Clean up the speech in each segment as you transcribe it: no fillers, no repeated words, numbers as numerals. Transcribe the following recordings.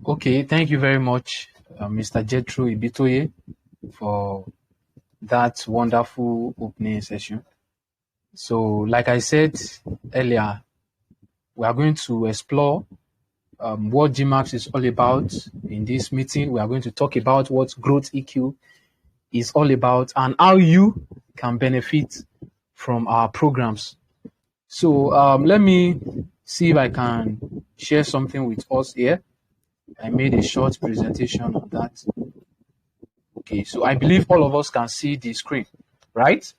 Okay, thank you very much, Mr. Jethro Ibitoye, for that wonderful opening session. So, like I said earlier, we are going to explore what GMAX is all about in this meeting. We are going to talk about what GrowthEq is all about and how you can benefit from our programs. So, let me see if I can share something with us here. I made a short presentation on that. Okay, so I believe all of us can see the screen, right?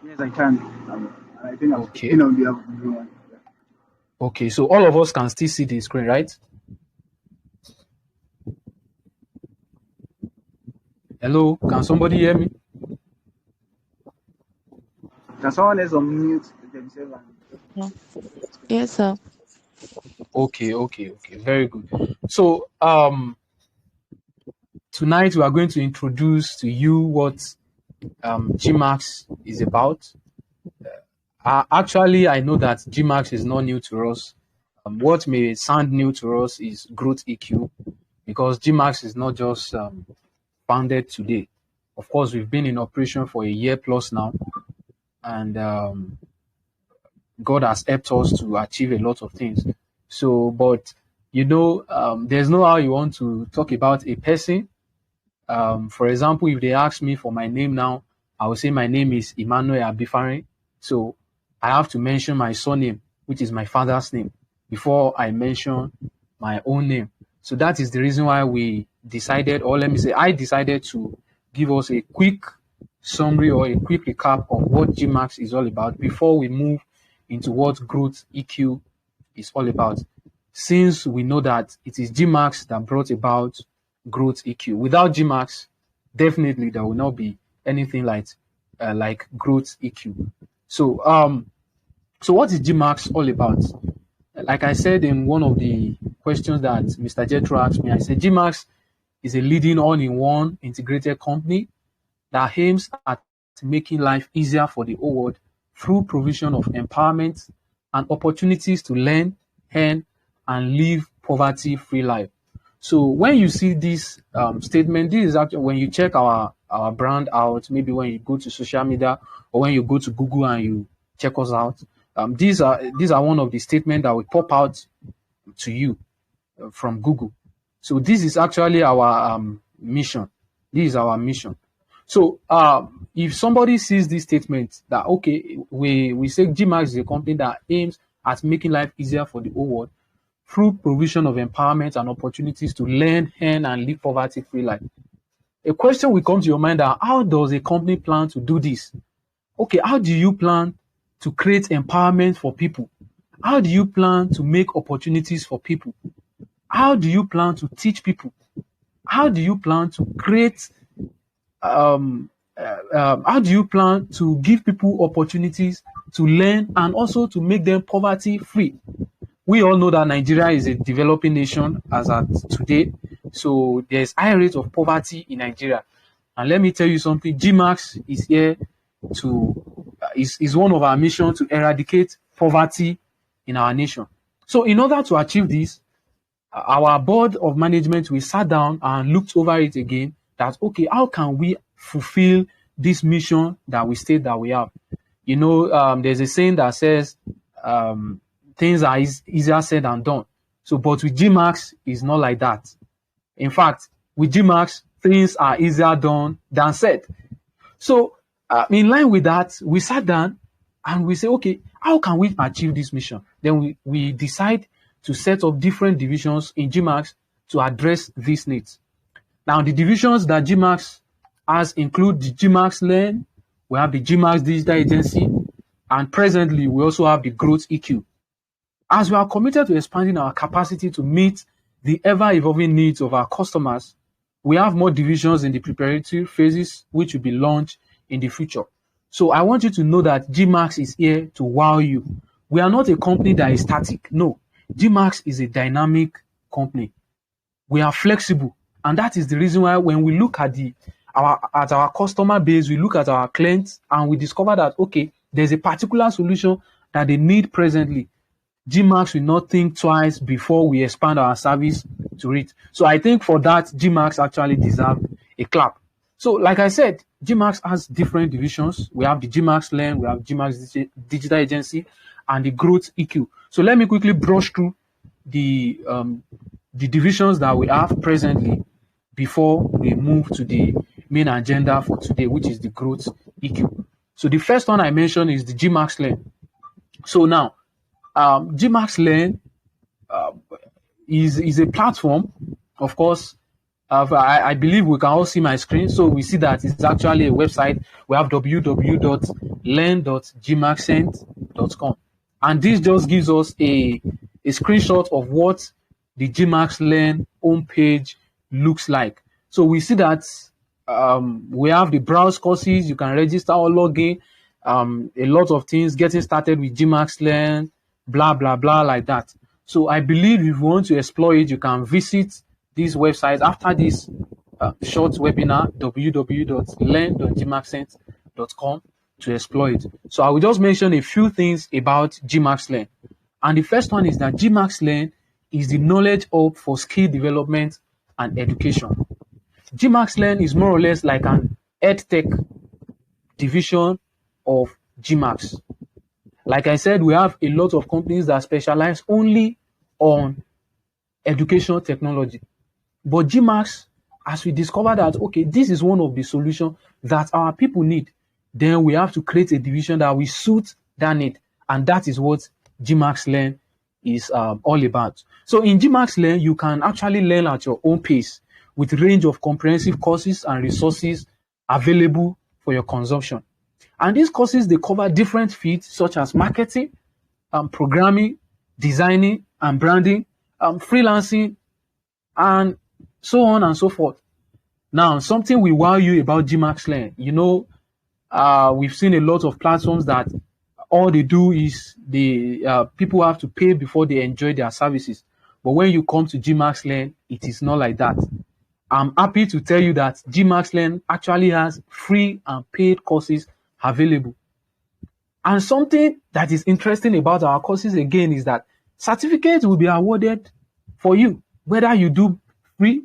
Yes, I can. I think I'm Okay. speaking on behalf of everyone. Okay, so all of us can still see the screen, right? Hello, can somebody hear me? Can someone else unmute themselves? Yes, sir. Okay, very good. So tonight we are going to introduce to you what GMAX is about. Actually, I know that GMAX is not new to us. What may sound new to us is GrowthEq, because GMAX is not just founded today. Of course, we've been in operation for a year plus now, and God has helped us to achieve a lot of things. So, but there's no how you want to talk about a person. For example, if they ask me for my name now, I will say my name is Emmanuel Abifare. So I have to mention my surname, which is my father's name, before I mention my own name. So that is the reason why we decided, or let me say, I decided to give us a quick summary or a quick recap of what GMAX is all about before we move into what GrowthEq is all about. Since we know that it is GMAX that brought about GrowthEq. Without GMAX, definitely there will not be anything like GrowthEq. So what is GMAX all about? Like I said in one of the questions that Mr. Jethro asked me, I said GMAX is a leading all-in-one integrated company that aims at making life easier for the whole world through provision of empowerment and opportunities to learn, earn, and live poverty-free life. So when you see this statement, this is actually when you check our brand out, maybe when you go to social media or when you go to Google and you check us out. These are one of the statements that will pop out to you from Google. So this is actually our mission. This is our mission. So if somebody sees this statement that, okay, we say GMAX is a company that aims at making life easier for the whole world through provision of empowerment and opportunities to learn, earn, and live poverty-free life. A question will come to your mind that how does a company plan to do this? Okay, how do you plan to create empowerment for people? How do you plan to make opportunities for people? How do you plan to teach people? How do you plan to create how do you plan to give people opportunities to learn and also to make them poverty free? We all know that Nigeria is a developing nation as at today, so there's high rate of poverty in Nigeria. And let me tell you something, GMAX is here to is one of our missions to eradicate poverty in our nation. So in order to achieve this, our board of management, we sat down and looked over it again that, okay, how can we fulfill this mission that we state that we have? There's a saying that says things are easier said than done. So, but with GMAX, it's not like that. In fact, with GMAX, things are easier done than said. So, in line with that, we sat down and we say, okay, how can we achieve this mission? Then we decide to set up different divisions in GMAX to address these needs. Now, the divisions that GMAX has include the GMAX Learn, we have the GMAX Digital Agency, and presently we also have the GrowthEq. As we are committed to expanding our capacity to meet the ever-evolving needs of our customers, we have more divisions in the preparatory phases, which will be launched in the future. So I want you to know that GMAX is here to wow you. We are not a company that is static. No, GMAX is a dynamic company. We are flexible, and that is the reason why when we look at our customer base, we look at our clients, and we discover that, okay, there's a particular solution that they need presently. GMAX will not think twice before we expand our service to it. So I think for that, GMAX actually deserves a clap. So like I said, GMAX has different divisions. We have the GMAX Learn, we have GMAX Digital Agency, and the GrowthEq. So let me quickly brush through the divisions that we have presently before we move to the main agenda for today, which is the GrowthEq. So the first one I mentioned is the GMAX Learn. So now, GMAX Learn is a platform. Of course, I believe we can all see my screen. So we see that it's actually a website. We have www.learn.gmaxcent.com. And this just gives us a screenshot of what the GMAX Learn homepage looks like. So we see that we have the browse courses. You can register or log in. A lot of things, getting started with GMAX Learn, blah, blah, blah, like that. So I believe if you want to explore it, you can visit these websites after this short webinar, www.learn.gmaxcent.com, to explore it. So I will just mention a few things about GMAX Learn. And the first one is that GMAX Learn is the knowledge hub for skill development and education. GMAX Learn is more or less like an EdTech division of GMAX. Like I said, we have a lot of companies that specialize only on educational technology. But GMAX, as we discover that, okay, this is one of the solutions that our people need, then we have to create a division that will suit that need. And that is what GMAX Learn is all about. So in GMAX Learn, you can actually learn at your own pace with a range of comprehensive courses and resources available for your consumption. And these courses, they cover different fields such as marketing, programming, designing and branding, freelancing, and so on and so forth. Now, something will wow you about GMAX Learn. You know, we've seen a lot of platforms that all they do is people have to pay before they enjoy their services. But when you come to GMAX Learn, it is not like that. I'm happy to tell you that GMAX Learn actually has free and paid courses available. And something that is interesting about our courses again is that certificates will be awarded for you, whether you do free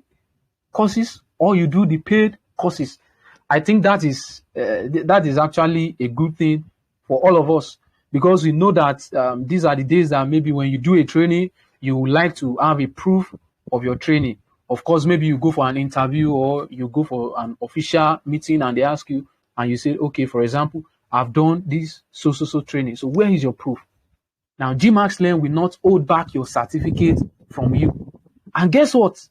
courses or you do the paid courses. I think that is actually a good thing for all of us, because we know that these are the days that maybe when you do a training, you would like to have a proof of your training. Of course, maybe you go for an interview or you go for an official meeting and they ask you and you say, okay, for example, I've done this so training. So where is your proof? Now, GMAX Learn will not hold back your certificate from you. And guess what?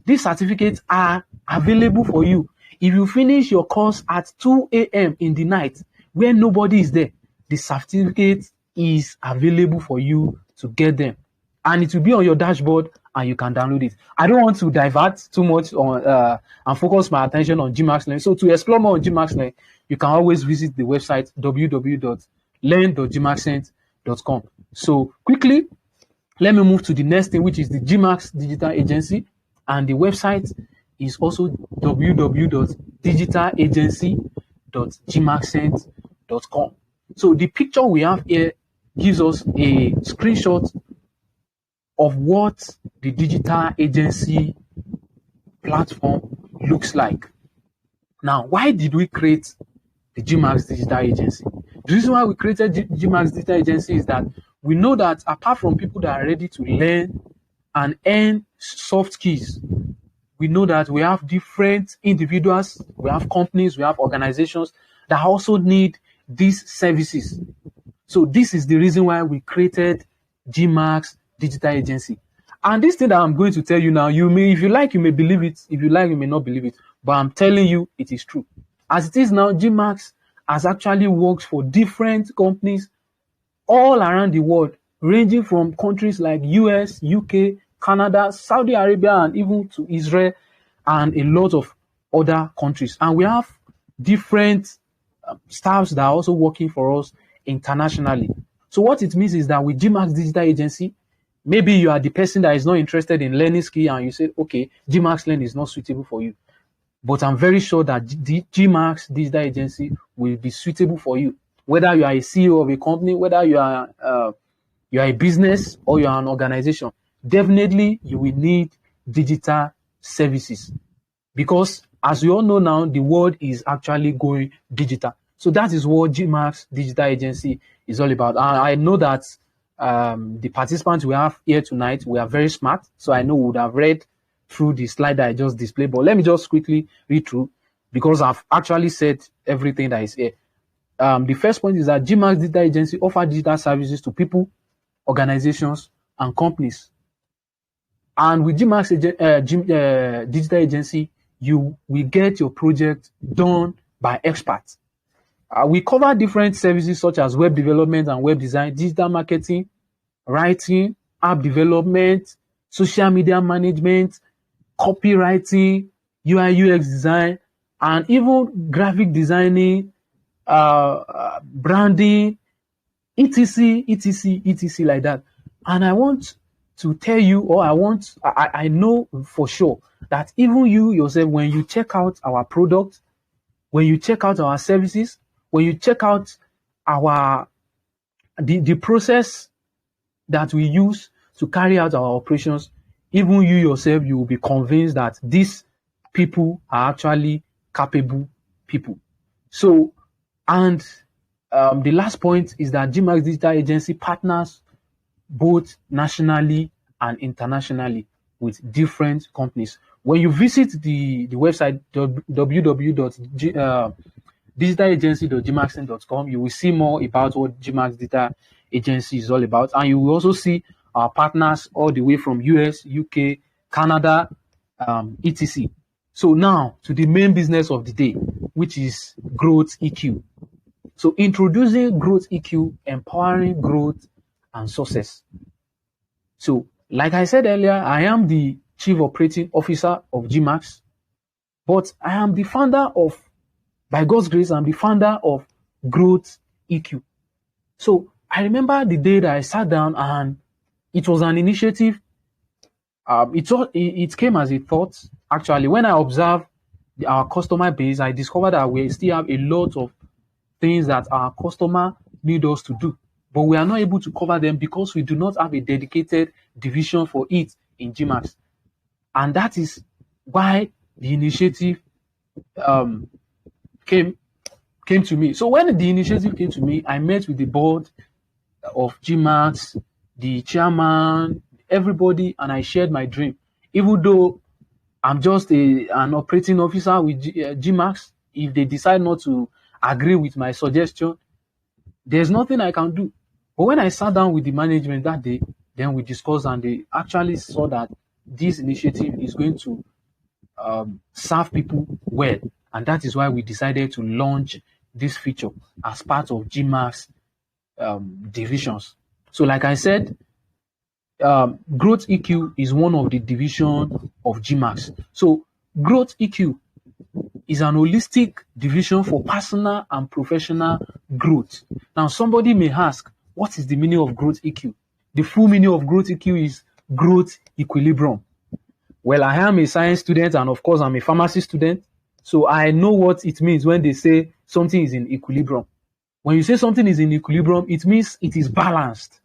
These certificates are available for you. If you finish your course at 2 a.m. in the night where nobody is there, the certificate is available for you to get them. And it will be on your dashboard and you can download it. I don't want to divert too much on and focus my attention on GMAX Learn. So to explore more on GMAX Learn, you can always visit the website www.learn.gmaxcent.com. So quickly, let me move to the next thing, which is the GMAX Digital Agency. And the website is also www.digitalagency.gmaxcent.com. So the picture we have here gives us a screenshot of what the digital agency platform looks like. Now, why did we create the GMAX Digital Agency? The reason why we created GMAX Digital Agency is that we know that apart from people that are ready to learn and earn soft skills, we know that we have different individuals, we have companies, we have organizations that also need these services. So this is the reason why we created GMAX Digital Agency. And this thing that I'm going to tell you now, you may, if you like, you may believe it. If you like, you may not believe it. But I'm telling you, it is true. As it is now, GMAX has actually worked for different companies all around the world, ranging from countries like US, UK, Canada, Saudi Arabia, and even to Israel, and a lot of other countries. And we have different staffs that are also working for us internationally. So what it means is that with GMAX Digital Agency, maybe you are the person that is not interested in learning skill and you say, okay, GMAX Learn is not suitable for you. But I'm very sure that the GMAX Digital Agency will be suitable for you. Whether you are a CEO of a company, whether you are you are a business or you are an organization, definitely you will need digital services, because as we all know now, the world is actually going digital. So that is what GMAX Digital Agency is all about. I know that the participants we have here tonight, we are very smart. So I know we would have read through the slide that I just displayed, but let me just quickly read through, because I've actually said everything that is here. The first point is that GMAX Digital Agency offers digital services to people, organizations, and companies. And with GMAX Digital Agency, you will get your project done by experts. We cover different services such as web development and web design, digital marketing, writing, app development, social media management, copywriting, UI UX design, and even graphic designing, branding, etc like that. And I want to tell you, or I know for sure that even you yourself, when you check out our product, when you check out our services, when you check out the process that we use to carry out our operations, even you yourself, you will be convinced that these people are actually capable people. So, and the last point is that GMAX Digital Agency partners both nationally and internationally with different companies. When you visit the website www.digitalagency.gmaxin.com, you will see more about what GMAX Digital Agency is all about, and you will also see our partners all the way from US, UK, Canada, etc. So now to the main business of the day, which is GrowthEq. So introducing GrowthEq, empowering growth and success. So like I said earlier, I am the Chief Operating Officer of GMAX, but I am the founder of, by God's grace, I'm the founder of GrowthEq. So I remember the day that I sat down, and it was an initiative. It came as a thought. Actually, when I observed our customer base, I discovered that we still have a lot of things that our customer need us to do, but we are not able to cover them because we do not have a dedicated division for it in GMAX. And that is why the initiative came to me. So when the initiative came to me, I met with the board of GMAX, the chairman, everybody, and I shared my dream. Even though I'm just an operating officer with GMAX, if they decide not to agree with my suggestion, there's nothing I can do. But when I sat down with the management that day, then we discussed, and they actually saw that this initiative is going to serve people well. And that is why we decided to launch this feature as part of GMAX divisions. So like I said, GrowthEq is one of the divisions of GMAX. So GrowthEq is an holistic division for personal and professional growth. Now, somebody may ask, what is the meaning of GrowthEq? The full meaning of GrowthEq is growth equilibrium. Well, I am a science student, and of course, I'm a pharmacy student. So I know what it means when they say something is in equilibrium. When you say something is in equilibrium, it means it is balanced.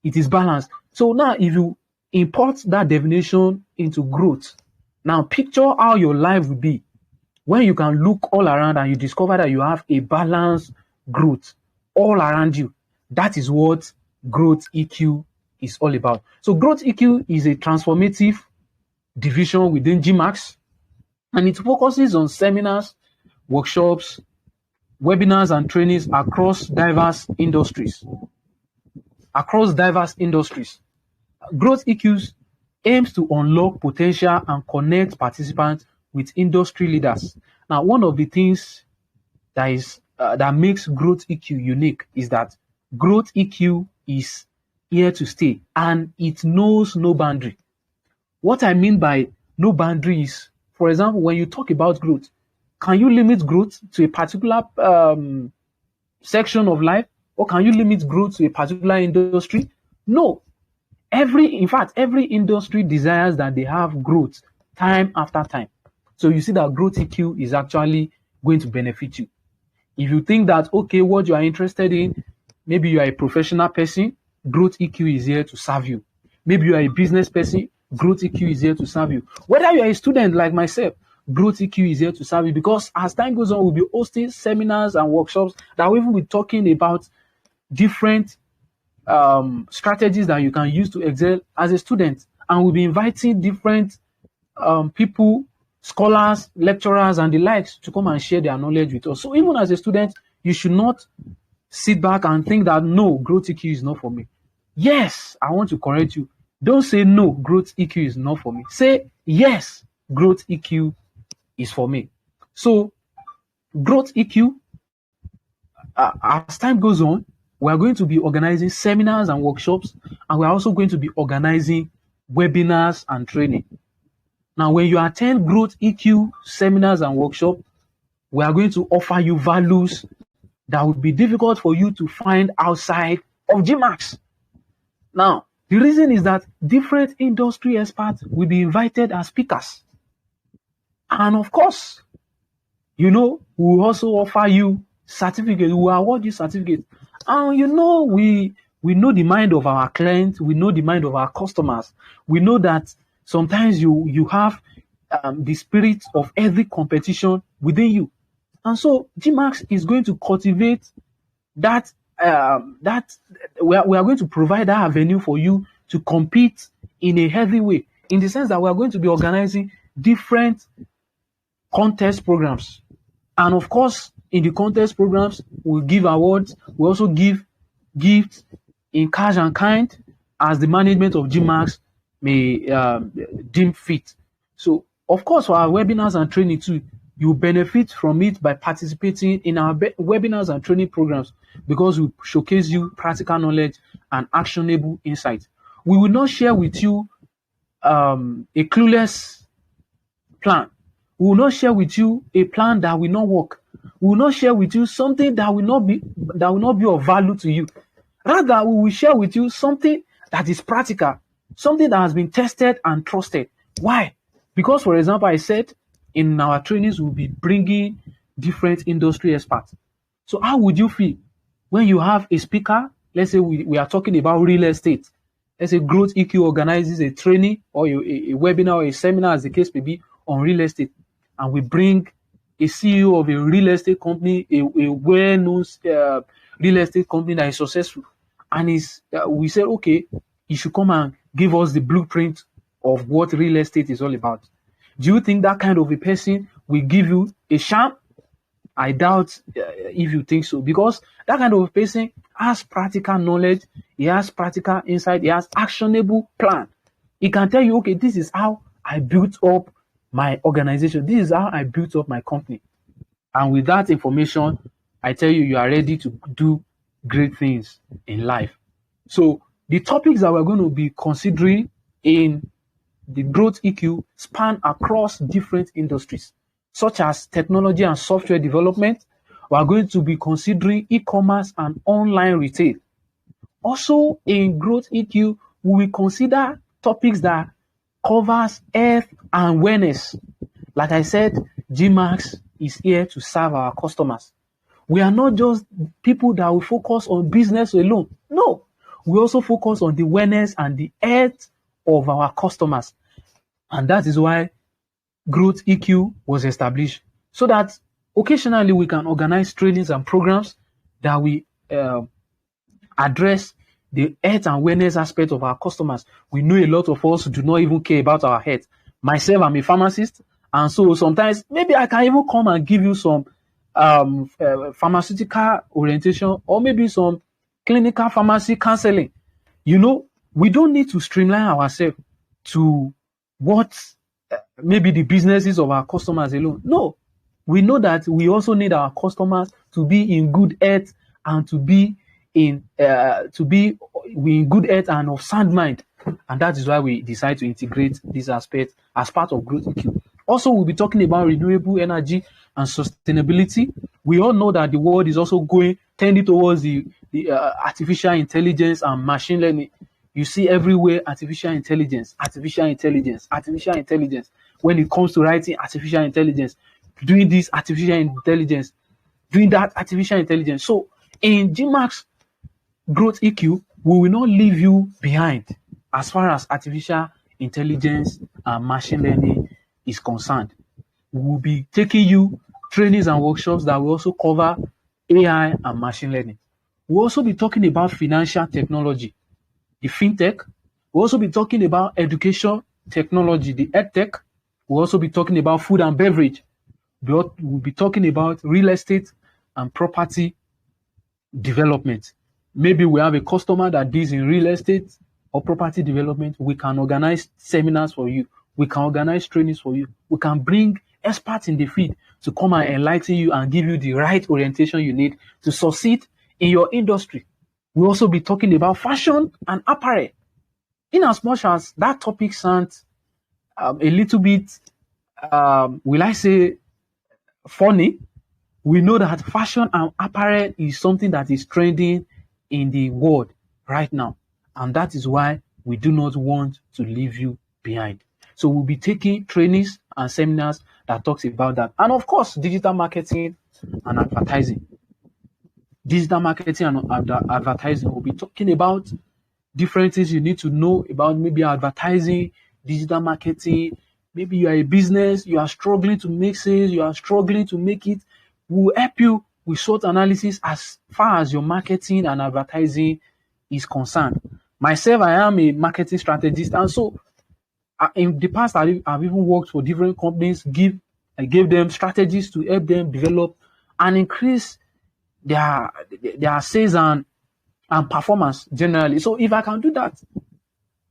It is balanced. So now, if you import that definition into growth, now picture how your life would be when you can look all around and you discover that you have a balanced growth all around you. That is what GrowthEq is all about. So GrowthEq is a transformative division within GMAX, and it focuses on seminars, workshops, webinars, and trainings across diverse industries. GrowthEq aims to unlock potential and connect participants with industry leaders. Now, one of the things that makes GrowthEq unique is that GrowthEq is here to stay, and it knows no boundary. What I mean by no boundary is, for example, when you talk about growth, can you limit growth to a particular section of life, or can you limit growth to a particular industry? No. In fact, every industry desires that they have growth time after time. So you see that GrowthEq is actually going to benefit you. If you think that, okay, what you are interested in, maybe you are a professional person, GrowthEq is here to serve you. Maybe you are a business person, GrowthEq is here to serve you. Whether you are a student like myself, GrowthEq is here to serve you, because as time goes on, we'll be hosting seminars and workshops that we will be talking about different strategies that you can use to excel as a student. And we'll be inviting different people, scholars, lecturers, and the likes to come and share their knowledge with us. So even as a student, you should not sit back and think that, no, GrowthEq is not for me. Yes, I want to correct you. Don't say, no, GrowthEq is not for me. Say, yes, GrowthEq is for me. So GrowthEq, as time goes on, we are going to be organizing seminars and workshops, and we're also going to be organizing webinars and training. Now, when you attend GrowthEq seminars and workshops, we are going to offer you values that would be difficult for you to find outside of GMAX. Now, the reason is that different industry experts will be invited as speakers. And of course, we will also offer you certificates. We will award you certificates. And we know the mind of our clients. We know the mind of our customers. We know that sometimes you have the spirit of every competition within you. And so GMAX is going to cultivate that, we are going to provide that avenue for you to compete in a healthy way, in the sense that we are going to be organizing different contest programs. And of course, in the contest programs, we'll give awards. We also give gifts in cash and kind as the management of GMAX may deem fit. So, of course, for our webinars and training too, you benefit from it by participating in our webinars and training programs, because we showcase you practical knowledge and actionable insights. We will not share with you a clueless plan. We will not share with you a plan that will not work. We will not share with you something that will not be of value to you. Rather, we will share with you something that is practical, something that has been tested and trusted. Why? Because, for example, I said in our trainings, we'll be bringing different industry experts. So how would you feel when you have a speaker? Let's say we are talking about real estate. Let's say GrowthEq organizes a training or a webinar or a seminar, as the case may be, on real estate. And we bring a CEO of a real estate company, a well-known real estate company that is successful. And we said, okay, you should come and give us the blueprint of what real estate is all about. Do you think that kind of a person will give you a sham? I doubt if you think so, because that kind of a person has practical knowledge, he has practical insight, he has actionable plan. He can tell you, okay, this is how I built up my organization. This is how I built up my company. And with that information, I tell you, you are ready to do great things in life. So the topics that we're going to be considering in the GrowthEq span across different industries, such as technology and software development. We are going to be considering e-commerce and online retail. Also in GrowthEq, we will consider topics that covers health and wellness. Like I said, GMAX is here to serve our customers. We are not just people that will focus on business alone. No, we also focus on the wellness and the health of our customers. And that is why GrowthEq was established, so that occasionally we can organize trainings and programs that we address the health and wellness aspect of our customers. We know a lot of us do not even care about our health. Myself, I'm a pharmacist, and so sometimes maybe I can even come and give you some pharmaceutical orientation, or maybe some clinical pharmacy counseling. We don't need to streamline ourselves to what maybe the businesses of our customers alone. No, we know that we also need our customers to be in good health and to be in good health and of sound mind. And that is why we decide to integrate this aspect as part of GrowthEq. Also, we'll be talking about renewable energy and sustainability. We all know that the world is also tending towards the artificial intelligence and machine learning. You see everywhere artificial intelligence. When it comes to writing, artificial intelligence. Doing this, artificial intelligence. Doing that, artificial intelligence. So in GMAX GrowthEq, We will not leave you behind as far as artificial intelligence and machine learning is concerned. We will be taking you trainings and workshops that will also cover AI and machine learning. We'll also be talking about financial technology, the fintech. We'll also be talking about education technology, the edtech. We'll also be talking about food and beverage. We'll be talking about real estate and property development. Maybe we have a customer that deals in real estate or property development. We can organize seminars for you. We can organize trainings for you. We can bring experts in the field to come and enlighten you and give you the right orientation you need to succeed in your industry. We'll also be talking about fashion and apparel. In as much as that topic sounds a little bit, will I say, funny, we know that fashion and apparel is something that is trending in the world right now. And that is why we do not want to leave you behind. So we'll be taking trainings and seminars that talks about that. And of course, digital marketing and advertising. Digital marketing and advertising, we'll be talking about different things you need to know about maybe advertising, digital marketing. Maybe you are a business, you are struggling to make sales, you are struggling to make it. We'll help you with SWOT analysis as far as your marketing and advertising is concerned. Myself, I am a marketing strategist, and so in the past, I've even worked for different companies. I gave them strategies to help them develop and increase their sales and performance generally. So if I can do that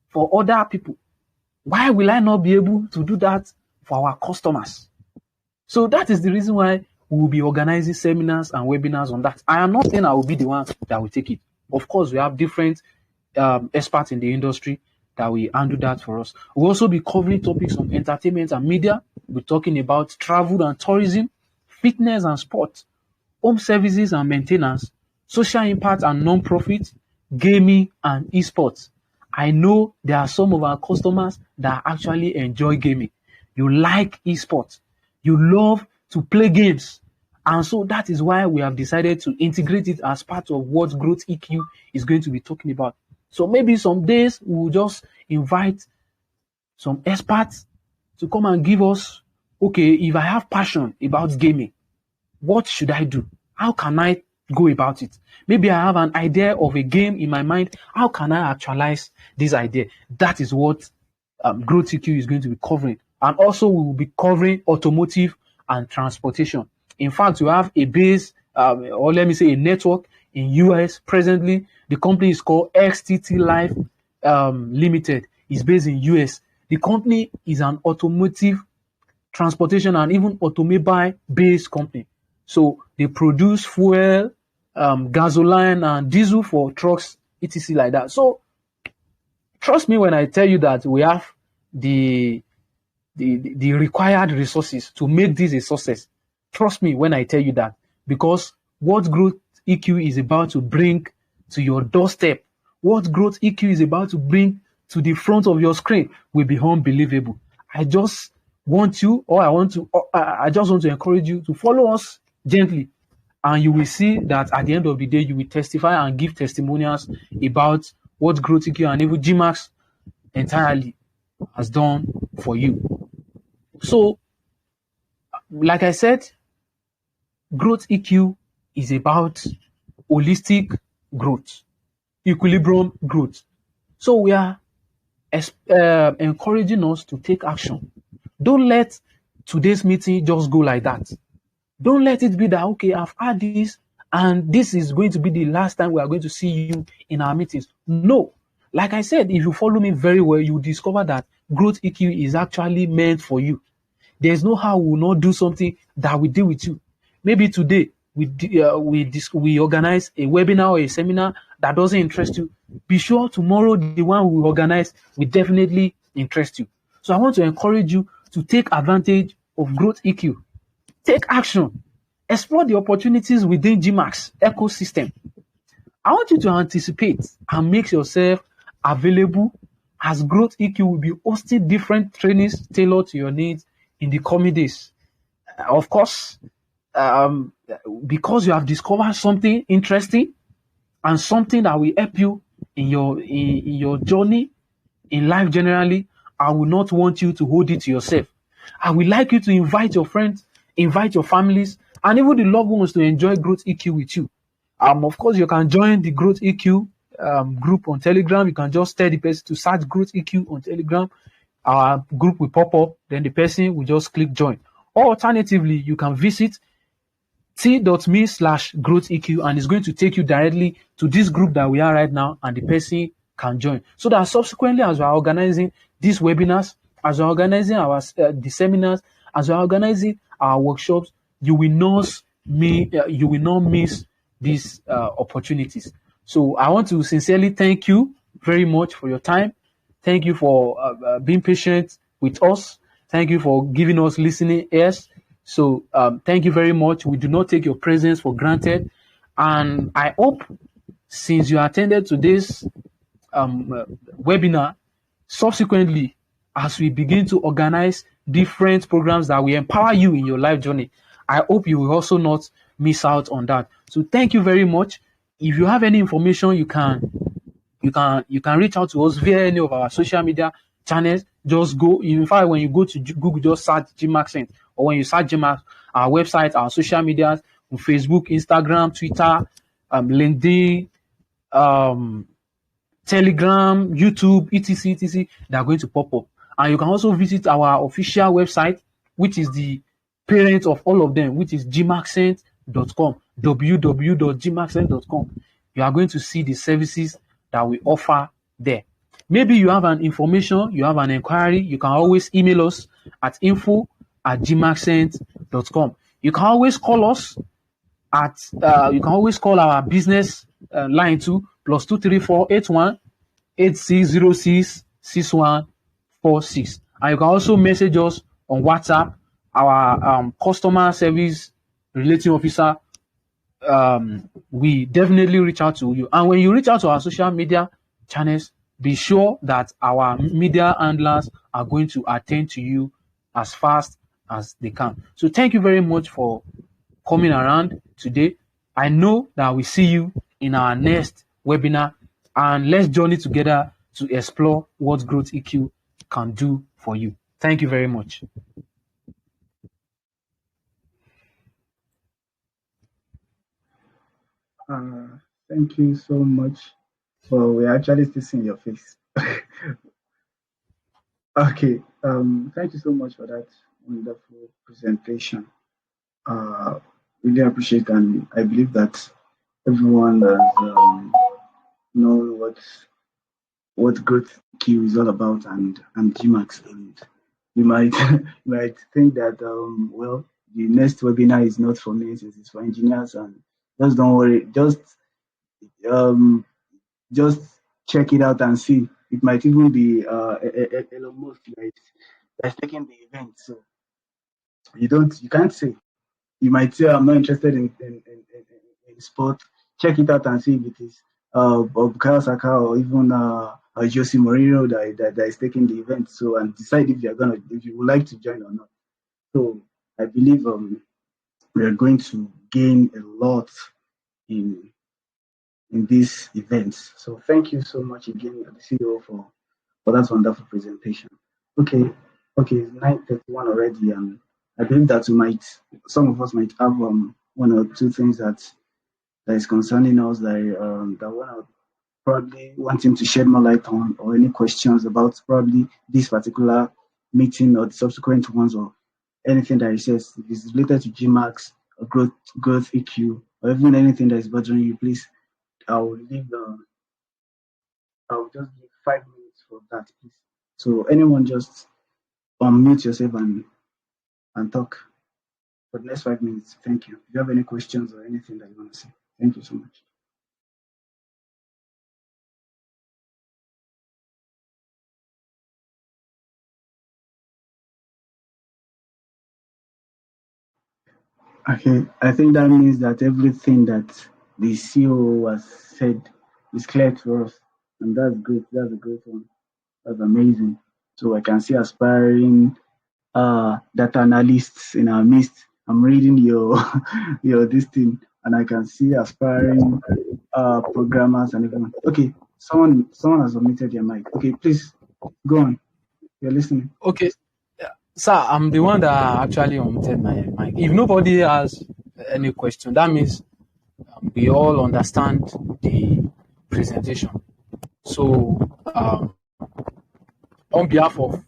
for other people, why will I not be able to do that for our customers? So that is the reason why we will be organizing seminars and webinars on that. I am not saying I will be the one that will take it. Of course, we have different experts in the industry that will handle that for us. We'll also be covering topics on entertainment and media. We're talking about travel and tourism, fitness and sports, home services and maintenance, social impact and non-profit, gaming and esports. I know there are some of our customers that actually enjoy gaming. You like esports. You love to play games. And so that is why we have decided to integrate it as part of what GrowthEq is going to be talking about. So maybe some days we will just invite some experts to come and give us, okay, if I have passion about gaming, what should I do? How can I go about it? Maybe I have an idea of a game in my mind. How can I actualize this idea? That is what GrowthEq is going to be covering. And also we will be covering automotive and transportation. In fact, we have a base, or let me say a network in US presently. The company is called XTT Life Limited. It's based in US. The company is an automotive transportation and even automobile based company. So they produce fuel, gasoline and diesel for trucks, etc. like that. So trust me when I tell you that we have the required resources to make this a success. Trust me when I tell you that, because what GrowthEq is about to bring to your doorstep, what GrowthEq is about to bring to the front of your screen will be unbelievable. I just want to encourage you to follow us gently, and you will see that at the end of the day, you will testify and give testimonials about what GrowthEq and even GMAX entirely has done for you. So, like I said, GrowthEq is about holistic growth, equilibrium growth. So we are encouraging us to take action. Don't let today's meeting just go like that. Don't let it be that, okay, I've had this and this is going to be the last time we are going to see you in our meetings. No. Like I said, if you follow me very well, you discover that GrowthEq is actually meant for you. There's no how we will not do something that we deal with you. Maybe today we organize a webinar or a seminar that doesn't interest you. Be sure tomorrow the one we organize will definitely interest you. So I want to encourage you to take advantage of GrowthEq. Take action. Explore the opportunities within GMAX ecosystem. I want you to anticipate and make yourself available, as GrowthEq will be hosting different trainings tailored to your needs in the coming days. Of course, because you have discovered something interesting and something that will help you in your journey in life generally, I will not want you to hold it to yourself. I would like you to invite your friends, invite your families, and even the loved ones to enjoy Growth EQ with you. Of course, you can join the Growth EQ group on Telegram. You can just tell the person to search Growth EQ on Telegram. Our group will pop up, then the person will just click join. Or alternatively, you can visit t.me/growtheq and it's going to take you directly to this group that we are right now, and the person can join. So that subsequently, as we are organizing these webinars, as we are organizing our the seminars, as we are organizing our workshops, you will not miss these opportunities. So I want to sincerely thank you very much for your time. Thank you for being patient with us. Thank you for giving us listening ears. So thank you very much. We do not take your presence for granted. And I hope since you attended to this webinar, subsequently, as we begin to organize different programs that will empower you in your life journey, I hope you will also not miss out on that. So thank you very much. If you have any information, you can reach out to us via any of our social media channels. Just go, in fact, when you go to Google, just search GMAX, or when you search GMAX, our website, our social medias, on Facebook, Instagram, Twitter, LinkedIn, Telegram, YouTube, etc., they are going to pop up. And you can also visit our official website, which is the parent of all of them, which is gmaxcent.com, www.gmaxcent.com. You are going to see the services that we offer there. Maybe you have an information, you have an inquiry, you can always email us at info@gmaxcent.com. You can always call us you can always call our business line to +23481 8606 6146. And you can also message us on WhatsApp. Our customer service relating officer we definitely reach out to you. And when you reach out to our social media channels, be sure that our media handlers are going to attend to you as fast as they can. So thank you very much for coming around today. I know that we see you in our next webinar, and let's journey together to explore what Growth EQ can do for you. Thank you very much. Thank you so much. Well, we're actually still seeing your face. Okay. Thank you so much for that wonderful presentation. Really appreciate, and I believe that everyone has known what Growth EQ is all about, and GMAX. And you might think that well, the next webinar is not for me, since it's for engineers, and just don't worry, just check it out and see. It might even be Elon Musk that's taking the event. So you can't say. You might say I'm not interested in sport. Check it out and see if it is Bukayo Saka or even Jose Mourinho that is taking the event. So, and decide if you would like to join or not. So I believe we are going to gain a lot in these events. So thank you so much again, the CEO, for that wonderful presentation. Okay, it's 9:31 already, and I believe that some of us might have one or two things that is concerning us that one probably want him to shed more light on, or any questions about probably this particular meeting or the subsequent ones, or anything that he says. If it's related to GMAX or growth EQ, or even anything that is bothering you, please, I'll just give 5 minutes for that, please. So anyone, just unmute yourself and talk for the next 5 minutes. Thank you. If you have any questions or anything that you want to say, thank you so much. Okay, I think that means that everything that the CEO has said is clear to us, and that's good. That's a great one. That's amazing. So I can see aspiring data analysts in our midst. I'm reading your your this thing and I can see aspiring programmers and everyone. Okay, someone has omitted your mic. Okay, please go on. You're listening. Okay, sir, I'm the one that actually unmuted my mic. If nobody has any question, that means we all understand the presentation. So, on behalf of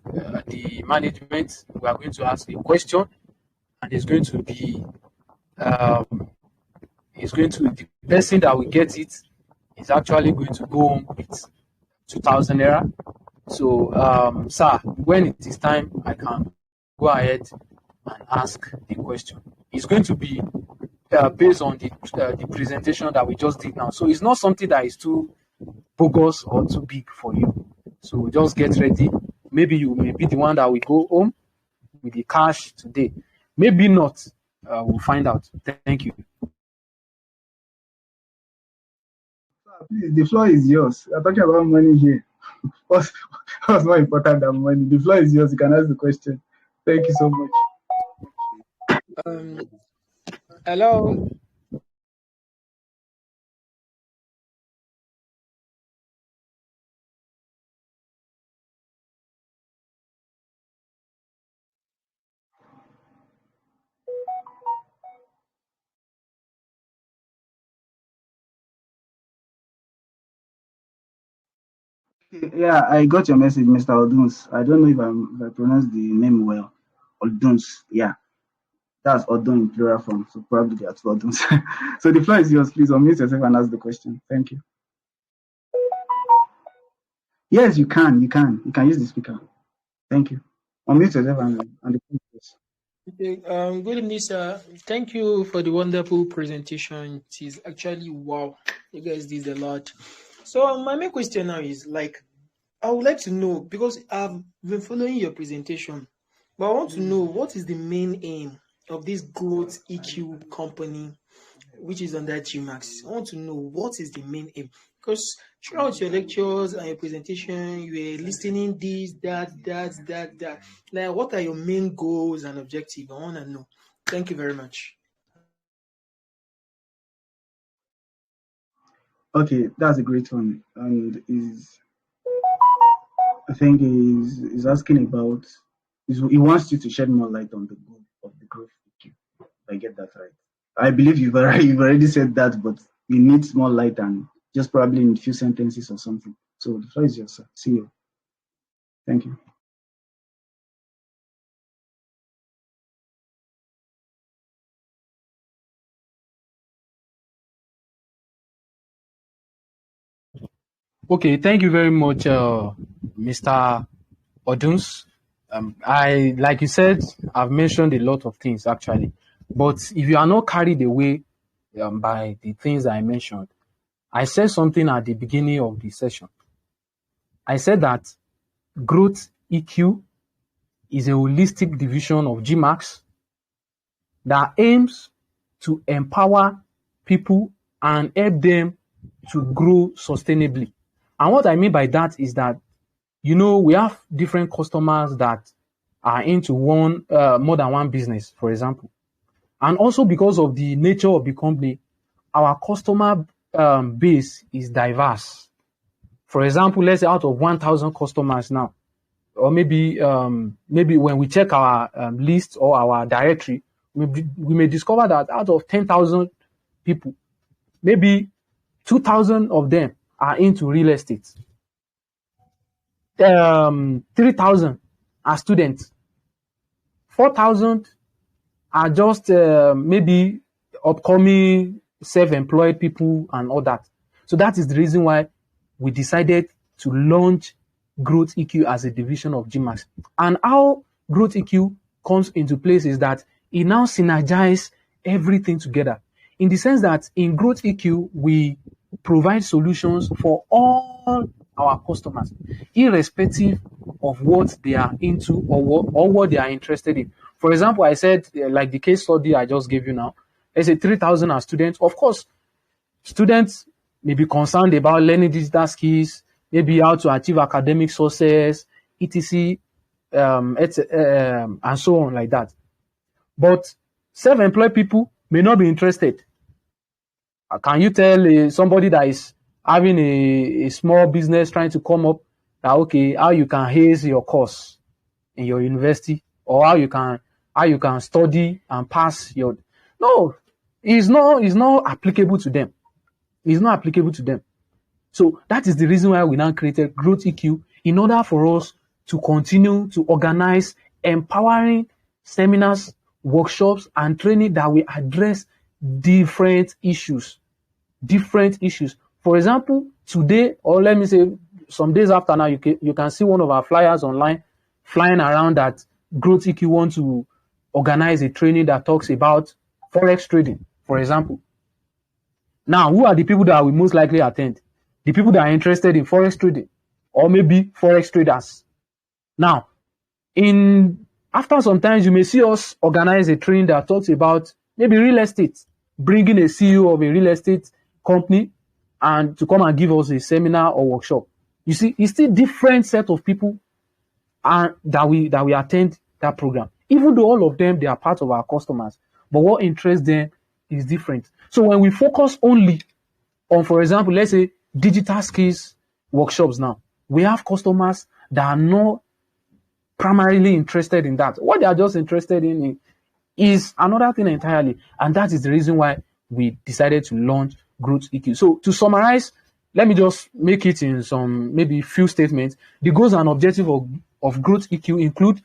the management, we are going to ask a question, and it's going to be the person that will get it is actually going to go home with 2,000 naira. So, sir, when it is time, I can go ahead and ask the question. It's going to be based on the presentation that we just did now. So it's not something that is too bogus or too big for you. So just get ready. Maybe you may be the one that will go home with the cash today. Maybe not. We'll find out. Thank you. Please, the floor is yours. We're talking about money here. What's more important than money? The floor is yours. You can ask the question. Thank you so much. Hello. Yeah, I got your message, Mr. Oduns. I don't know if I pronounced the name well. Oduns. Yeah, that's Odun in plural form. So probably there are two Oduns. So the floor is yours. Please unmute yourself and ask the question. Thank you. Yes, you can. You can use the speaker. Thank you. Unmute yourself and the floor is yours. Okay, good evening, sir. Thank you for the wonderful presentation. It is actually wow. You guys did a lot. So my main question now is like, I would like to know because I've been following your presentation, but I want to know what is the main aim of this Growth EQ company, which is under GMAX. I want to know what is the main aim because throughout your lectures and your presentation, you were listening this, that. Like, what are your main goals and objectives? I want to know. Thank you very much. Okay, that's a great one. And I think he's asking about he wants you to shed more light on the goal of the growth EQ. If I get that right. I believe you've already said that, but we need more light and just probably in a few sentences or something. So the floor is yours, sir. See you. Thank you. Okay, thank you very much, Mr. Oduns. I, like you said, I've mentioned a lot of things actually, but if you are not carried away by the things I mentioned, I said something at the beginning of the session. I said that Growth EQ is a holistic division of GMAX that aims to empower people and help them to grow sustainably. And what I mean by that is that, you know, we have different customers that are into more than one business, for example. And also because of the nature of the company, our customer base is diverse. For example, let's say out of 1,000 customers now, or maybe when we check our list or our directory, we may discover that out of 10,000 people, maybe 2,000 of them are into real estate. 3,000 are students. 4,000 are just maybe upcoming self-employed people and all that. So that is the reason why we decided to launch Growth EQ as a division of GMAX. And how Growth EQ comes into place is that it now synergizes everything together. In the sense that in Growth EQ, we provide solutions for all our customers, irrespective of what they are into or what they are interested in. For example, I said, like the case study I just gave you now, let's say 3,000 are students. Of course, students may be concerned about learning digital skills, maybe how to achieve academic success, etc., and so on like that. But self-employed people may not be interested. Can you tell somebody that is having a small business trying to come up that, okay, how you can haze your course in your university, or how you can study and pass your... No, it's not applicable to them. It's not applicable to them. So that is the reason why we now created GrowthEq, in order for us to continue to organize empowering seminars, workshops, and training that will address different issues. For example, today, or let me say some days after now, you can see one of our flyers online flying around that GrowthEq want to organize a training that talks about forex trading, for example. Now, who are the people that will most likely attend? The people that are interested in forex trading, or maybe forex traders. Now, after some time, you may see us organize a training that talks about maybe real estate, bringing a CEO of a real estate company and to come and give us a seminar or workshop. You see, it's still different set of people that we attend that program. Even though all of them, they are part of our customers, but what interests them is different. So when we focus only on, for example, let's say digital skills workshops now, we have customers that are not primarily interested in that. What they are just interested in is another thing entirely. And that is the reason why we decided to launch GrowthEq. So to summarize, let me just make it in some maybe few statements. The goals and objectives of GrowthEq include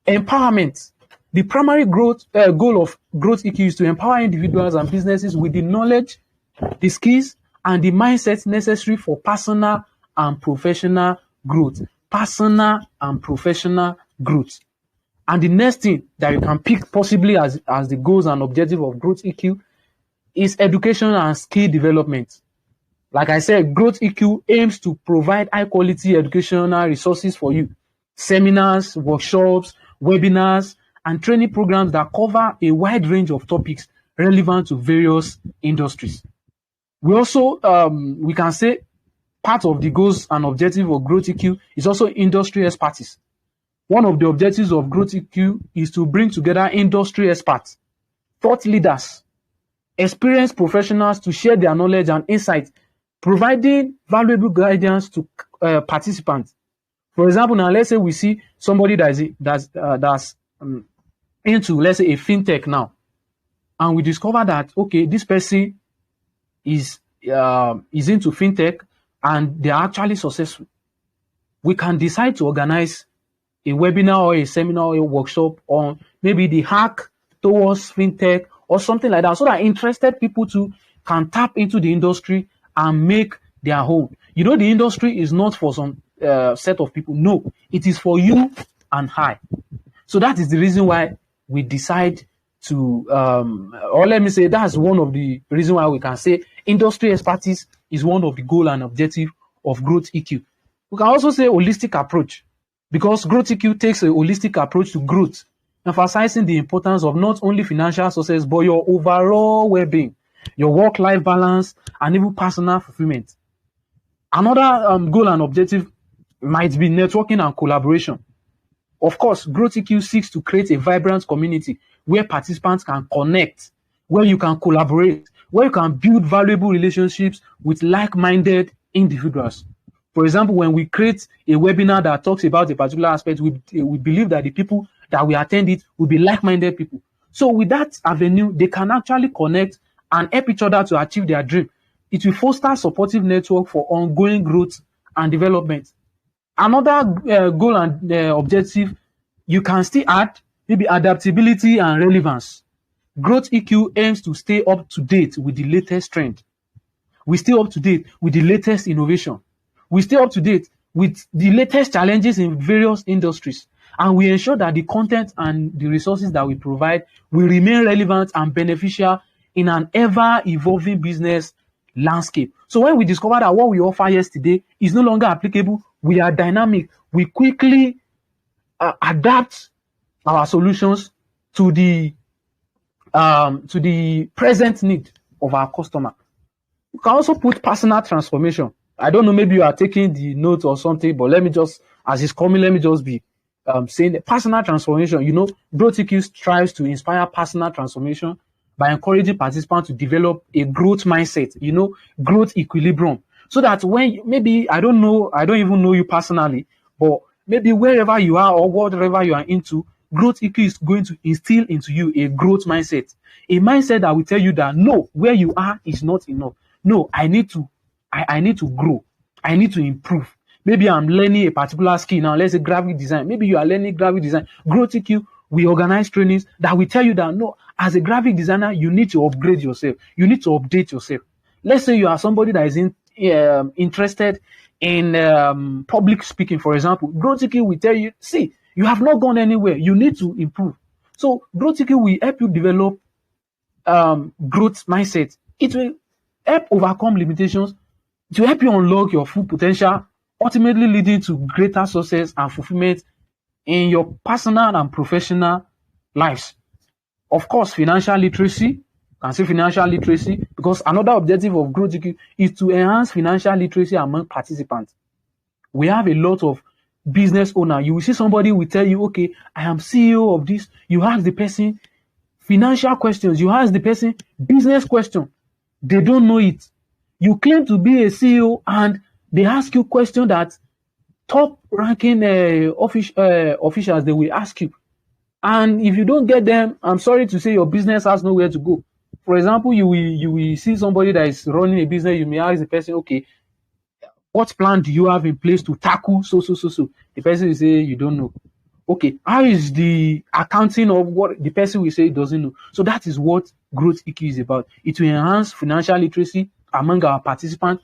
empowerment. The primary goal of GrowthEq is to empower individuals and businesses with the knowledge, the skills, and the mindsets necessary for personal and professional growth. Personal and professional growth. And the next thing that you can pick possibly as the goals and objectives of GrowthEq is education and skill development. Like I said, GrowthEq aims to provide high quality educational resources for you. Seminars, workshops, webinars, and training programs that cover a wide range of topics relevant to various industries. We also, we can say part of the goals and objectives of GrowthEq is also industry expertise. One of the objectives of GrowthEq is to bring together industry experts, thought leaders, experienced professionals to share their knowledge and insights, providing valuable guidance to participants. For example, now let's say we see somebody that's into, let's say, a fintech now, and we discover that, okay, this person is into fintech and they are actually successful. We can decide to organize a webinar or a seminar or a workshop on maybe the hack towards fintech or something like that, so that interested people too can tap into the industry and make their own. You know, the industry is not for some set of people. No, it is for you and I. So that is the reason why we decide to, or let me say, that's one of the reasons why we can say industry expertise is one of the goal and objective of GrowthEq. We can also say holistic approach, because GrowthEq takes a holistic approach to growth, emphasizing the importance of not only financial success, but your overall well-being, your work-life balance, and even personal fulfillment. Another goal and objective might be networking and collaboration. Of course, GrowthEq seeks to create a vibrant community where participants can connect, where you can collaborate, where you can build valuable relationships with like-minded individuals. For example, when we create a webinar that talks about a particular aspect, we believe that the people that will attend it will be like-minded people. So with that avenue, they can actually connect and help each other to achieve their dream. It will foster a supportive network for ongoing growth and development. Another goal and objective, you can still add maybe adaptability and relevance. GrowthEq aims to stay up to date with the latest trend. We stay up to date with the latest innovation. We stay up to date with the latest challenges in various industries. And we ensure that the content and the resources that we provide will remain relevant and beneficial in an ever-evolving business landscape. So when we discover that what we offer yesterday is no longer applicable, we are dynamic. We quickly adapt our solutions to the present need of our customer. You can also put personal transformation. I don't know, maybe you are taking the note or something, but let me just, as it's coming, let me just be saying that personal transformation. You know, GrowthEq strives to inspire personal transformation by encouraging participants to develop a growth mindset, growth equilibrium. So that when maybe, I don't even know you personally, but maybe wherever you are or whatever you are into, GrowthEq is going to instill into you a growth mindset. A mindset that will tell you that no, where you are is not enough. No, I need to grow. I need to improve. Maybe I'm learning a particular skill now, let's say graphic design. Maybe you are learning graphic design. GrowthEq, we organize trainings that will tell you that no, as a graphic designer, you need to upgrade yourself. You need to update yourself. Let's say you are somebody that is interested in public speaking, for example. GrowthEq will tell you, see, you have not gone anywhere. You need to improve. So GrowthEq will help you develop growth mindset. It will help overcome limitations, to help you unlock your full potential, ultimately leading to greater success and fulfillment in your personal and professional lives. Of course, financial literacy, can say financial literacy, because another objective of GrowthEq is to enhance financial literacy among participants. We have a lot of business owners. You will see somebody will tell you, okay, I am CEO of this. You ask the person financial questions. You ask the person business question. They don't know it. You claim to be a CEO and they ask you questions that top ranking officials, they will ask you. And if you don't get them, I'm sorry to say your business has nowhere to go. For example, you will see somebody that is running a business. You may ask the person, okay, what plan do you have in place to tackle so? The person will say, you don't know. Okay, how is the accounting of what the person will say he doesn't know? So that is what GrowthEq is about. It will enhance financial literacy among our participants,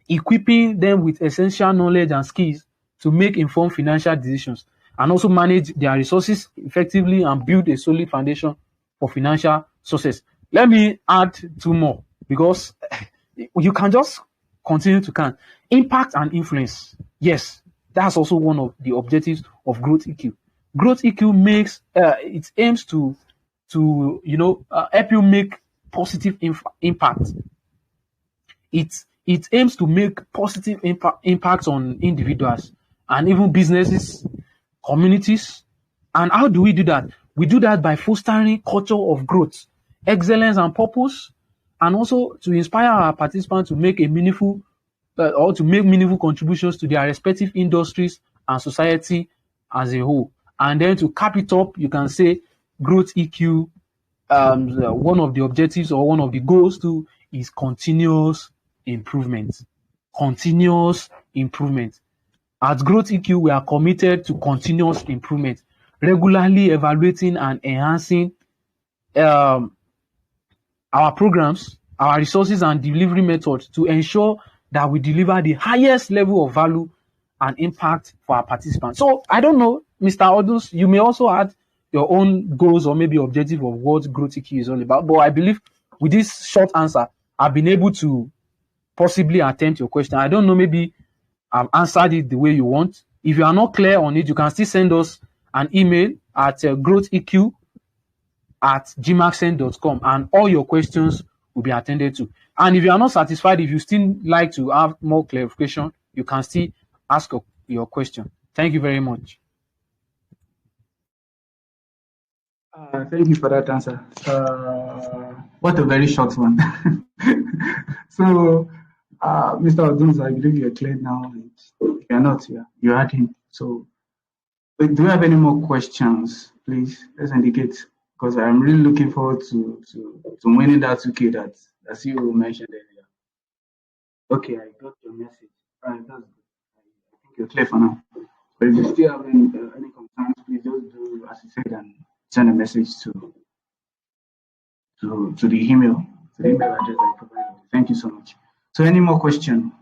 equipping them with essential knowledge and skills to make informed financial decisions, and also manage their resources effectively and build a solid foundation for financial success. Let me add two more, because you can just continue to count. Impact and influence. Yes, that's also one of the objectives of GrowthEq. GrowthEq makes it aims to help you make positive impact. It aims to make positive impact on individuals and even businesses, communities. And how do we do that? We do that by fostering culture of growth, excellence, and purpose, and also to inspire our participants to make meaningful contributions to their respective industries and society as a whole. And then to cap it up, you can say GrowthEq, one of the objectives or one of the goals too is continuous improvement. Continuous improvement. At GrowthEq, we are committed to continuous improvement, regularly evaluating and enhancing our programs, our resources, and delivery methods to ensure that we deliver the highest level of value and impact for our participants. So I don't know, Mr. Odus, you may also add your own goals or maybe objective of what GrowthEq is all about. But I believe with this short answer, I've been able to possibly attempt your question. I don't know, maybe I've answered it the way you want. If you are not clear on it, you can still send us an email at growtheq@gmax.com, and all your questions will be attended to. And if you are not satisfied, if you still like to have more clarification, you can still ask your question. Thank you very much. Thank you for that answer. What a very short one. So, Mr. Odunze, I believe you're clear now. If you're not, you had him. So, do you have any more questions, please? Let's indicate, because I'm really looking forward to winning that 2K that you mentioned earlier. Okay, I got your message. All right, that's good. I think you're clear for now. But if you still have any concerns, please just do as you said and send a message to the email address I provided. Thank you so much. So, any more questions?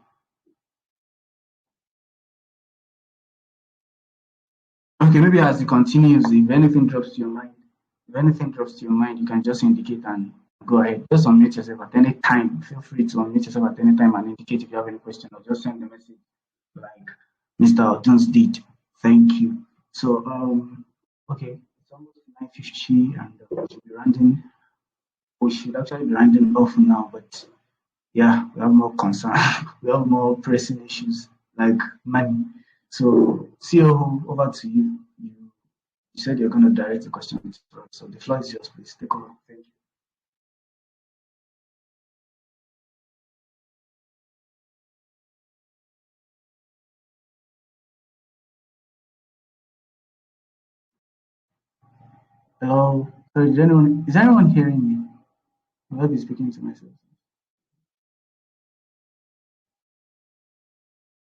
Okay, maybe as it continues, if anything drops to your mind, you can just indicate and go ahead. Just unmute yourself at any time. Feel free to unmute yourself at any time and indicate if you have any question, or just send the message like Mr. Jones did. Thank you. So, okay, it's almost 9:50 and we should actually be rounding off now, but yeah, we have more concern. We have more pressing issues like money. So, CEO, over to you. You said you're going to direct the question to us. So the floor is yours, please. Take over. Thank you. Hello. So is anyone hearing me? I might be speaking to myself.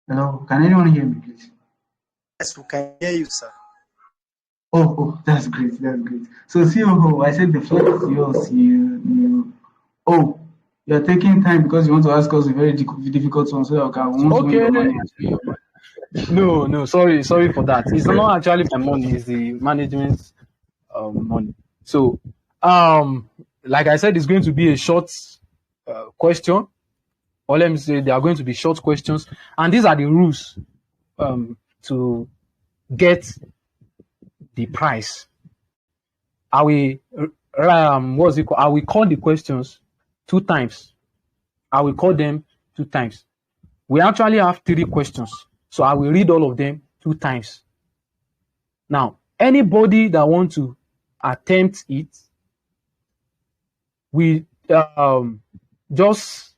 Hello. Can anyone hear me, please? Yes, we can hear you, sir. Oh, that's great. That's great. So, COO, I said the floor is yours. Oh, you're taking time because you want to ask us a very difficult one so that we won't win Okay. your money. No, sorry for that. It's not actually my money, it's the management's money. So, like I said, it's going to be a short question, or let me say, they are going to be short questions, and these are the rules to get the prize. I will, what's it called? I will call the questions 2 times. I will call them 2 times. We actually have 3 questions, so I will read all of them 2 times. Now, anybody that want to attempt it, we just,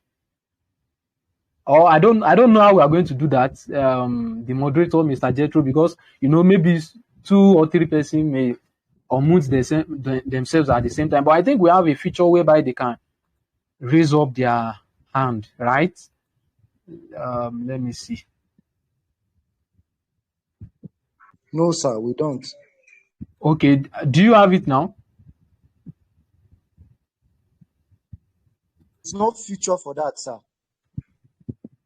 or I don't know how we are going to do that. The moderator, Mr. Jetro, because maybe 2 or 3 persons may unmute themselves at the same time. But I think we have a feature whereby they can raise up their hand, right? Let me see. No, sir, we don't. Okay, do you have it now? It's no feature for that, sir.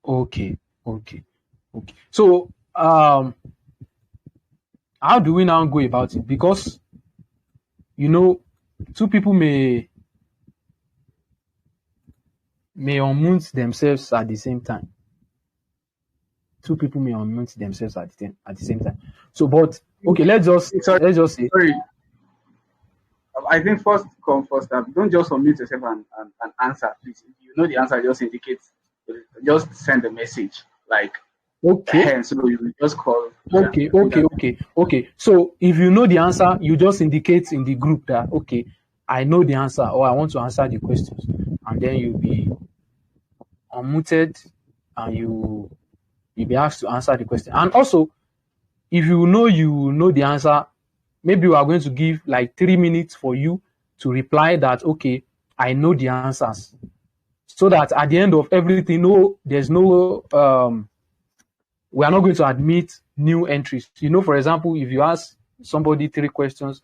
Okay. So, how do we now go about it? Because 2 people may unmute themselves at the same time. 2 people may unmute themselves at the same time. So, but okay, let's just say. Sorry. I think first come first serve. Don't just unmute yourself and answer, please. If you know the answer, just indicate. Just send a message like. Okay. So you will just call. Okay. So if you know the answer, you just indicate in the group that okay, I know the answer or I want to answer the questions, and then you'll be unmuted and you'll be asked to answer the question. And also, if you know the answer, maybe we are going to give like 3 minutes for you to reply that okay, I know the answers, so that at the end of everything, there's no we are not going to admit new entries. For example, if you ask somebody 3 questions,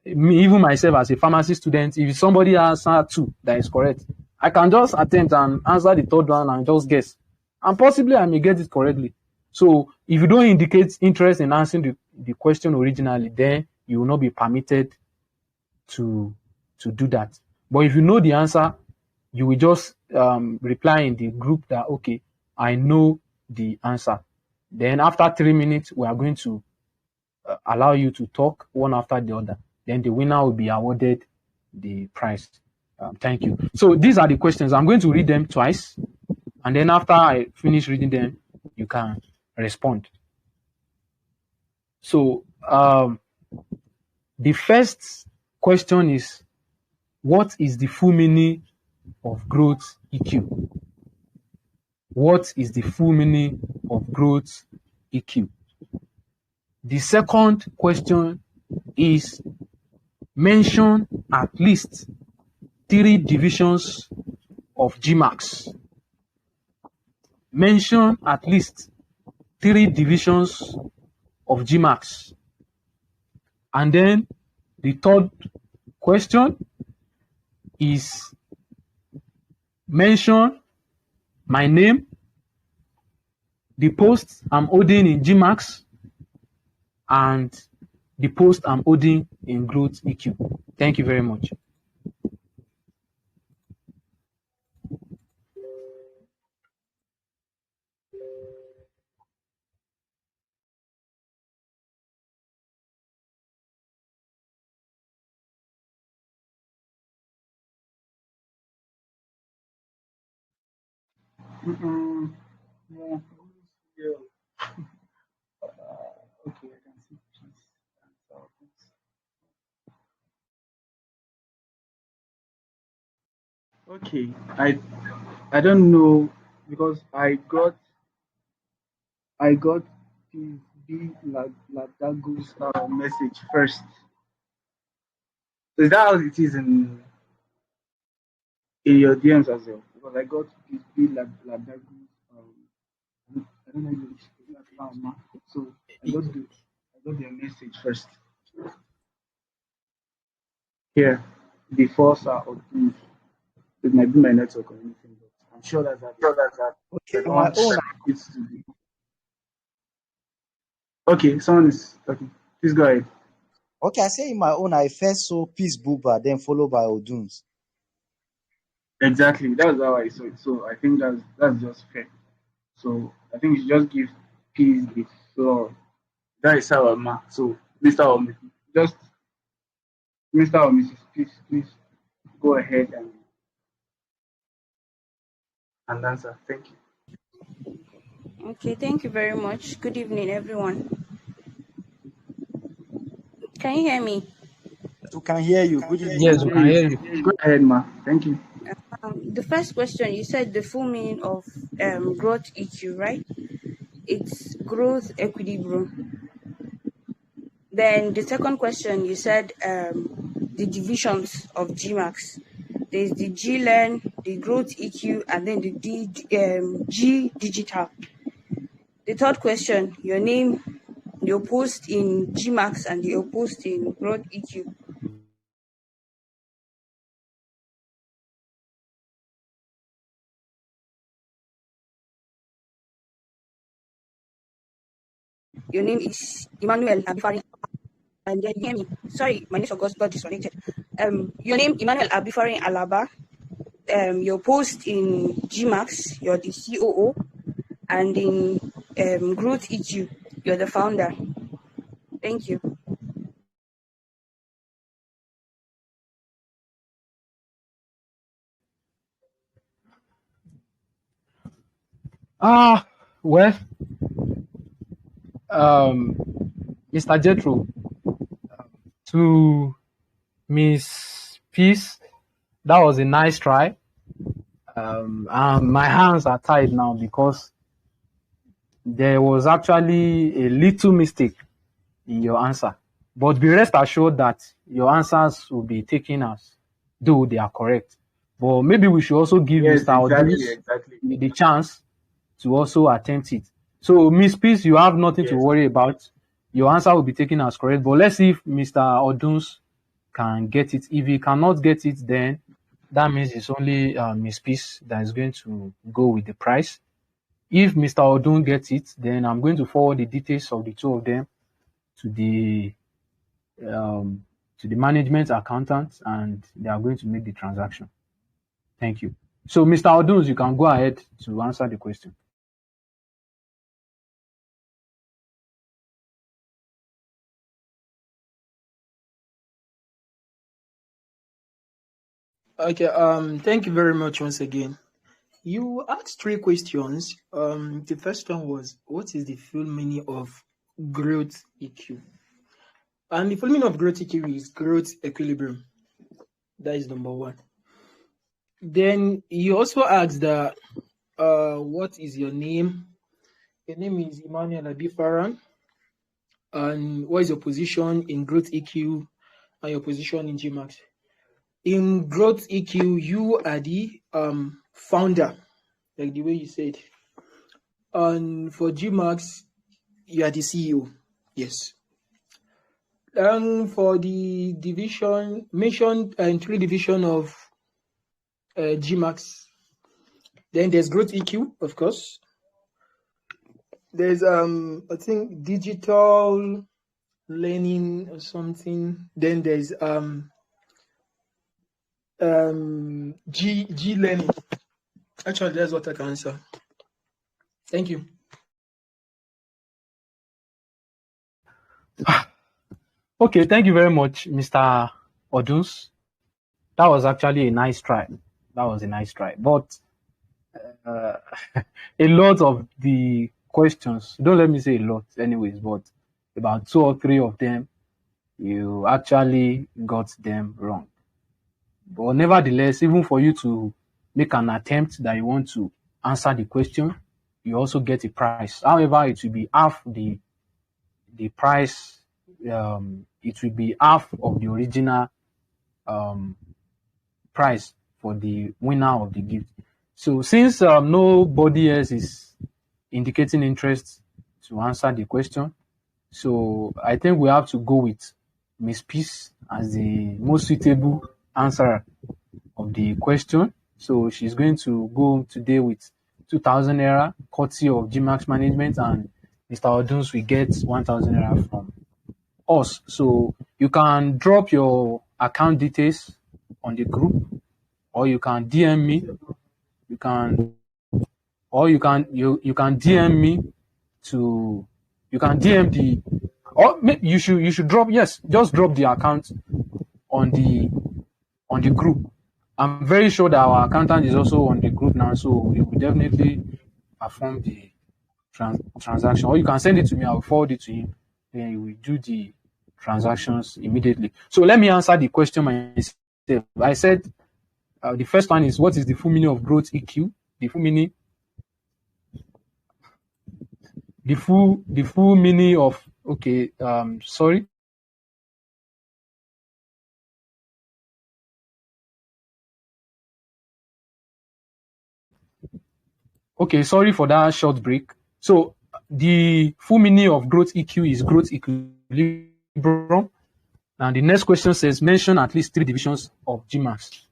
me, even myself as a pharmacy student, if somebody answer 2 that is correct, I can just attempt and answer the 3rd one and just guess, and possibly I may get it correctly. So if you don't indicate interest in answering the question originally, then you will not be permitted to do that. But if you know the answer, you will just reply in the group that okay, I know the answer. Then after 3 minutes, we are going to allow you to talk one after the other. Then the winner will be awarded the prize. Thank you. So these are the questions. I'm going to read them twice, and then after I finish reading them, you can respond. So the first question is, what is the full meaning of growth EQ? What is the full meaning of growth EQ? The second question is, mention at least 3 divisions of GMAX. Mention at least 3 divisions of GMAX. And then the third question is, mention my name, the post I'm holding in GMAX, and the post I'm holding in GrowthEq. Thank you very much. Yeah. Okay, I can see. Please. Okay, I don't know because I got the Ladago's message first. So is that how it is in your DMs as well? Because I got this big I don't know if it's Lama. So I got their message first here before Sir Odun. It might be my network or anything, but I'm sure that is Okay, the on my one own, it's to be. Okay, someone is talking. Please go ahead. okay, I say in my own, I first saw Peace Buba, then followed by Oduns. Exactly. That's how I saw it. So I think that's just fair. So I think you should just give peace the floor. That is our ma. So Mr. or just Mr. or Mrs. Please go ahead and answer. Thank you. Okay, thank you very much. Good evening, everyone. Can you hear me? We can hear you. Good evening, Yes, ma. we can hear you. Go ahead, ma. Thank you. The first question, you said the full meaning of growth EQ, right? It's growth equilibrium. Then the second question, you said the divisions of GMAX. There's the GLearn, the growth EQ, and then the G digital. The third question, your name, your post in GMAX and your post in growth EQ. Your name is Emmanuel Abifari. And then hear me. Sorry, my network got disconnected. Your name Emmanuel Abifari Alaba. Your post in GMAX, you're the COO, and in Growth EQ, you're the founder. Thank you. Well, Mr. Jethro, to Miss Peace, that was a nice try. My hands are tied now because there was actually a little mistake in your answer. But be rest assured that your answers will be taken as though they are correct. But maybe we should also give Yes, Mr. exactly, Odus exactly. the chance to also attempt it. So, Miss Peace, you have nothing to Yes. worry about. Your answer will be taken as correct. But let's see if Mr. Odus can get it. If he cannot get it, then that means it's only Miss Peace that is going to go with the prize. If Mr. Odun gets it, then I'm going to forward the details of the two of them to the um, management accountant, and they are going to make the transaction. Thank you. So, Mr. Oduns, you can go ahead to answer the question. Okay, thank you very much once again. You asked three questions. The first one was, what is the full meaning of growth EQ? And the full meaning of growth EQ is growth equilibrium. That is number one. Then you also asked that, what is your name? Your name is Emmanuel Abifaran. And what is your position in growth EQ and your position in GMAX? In growth EQ, you are the founder, like the way you said. And for GMAX, you are the CEO. Yes. And for the division, mentioned in three division of GMAX, then there's growth EQ, of course. There's I think digital learning or something. Then there's G learning. Actually, that's what I can answer. Thank you. Okay, thank you very much, Mr. Oduns. That was actually a nice try. That was a nice try. But uh, a lot of the questions, don't let me say a lot, anyways, but about two or three of them, you actually got them wrong. But nevertheless, even for you to make an attempt that you want to answer the question, you also get a prize. However, it will be half the price. It will be half of the original prize for the winner of the gift. So since nobody else is indicating interest to answer the question, so I think we have to go with Miss Peace as the most suitable answer of the question. So she's going to go today with 2,000 naira courtesy of GMAX management, and Mr. Oduns will get 1,000 naira from us. So you can drop your account details on the group, or you can DM me. You can, or you can DM me to, you can DM the, or you should drop, yes, just drop the account on the group. I'm very sure that our accountant is also on the group now, so we will definitely perform the transaction. Or you can send it to me, I will forward it to him, then he will do the transactions immediately. So let me answer the question myself. I said the first one is, what is the full meaning of growth EQ? The full meaning, the full meaning of, okay, sorry. Okay, sorry for that short break. So the full meaning of growth EQ is growth equilibrium. And the next question says, mention at least 3 divisions of GMAX.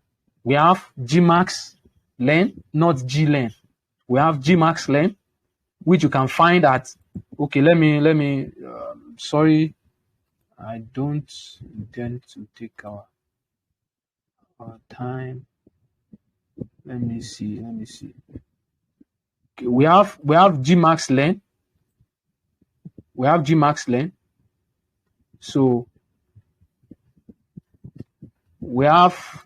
We have GMAX Learn, not GLearn. We have GMAX Learn, which you can find at, okay, let me, sorry, I don't intend to take our time. Let me see. Okay, we have GMAX Learn. We have GMAX Learn. So we have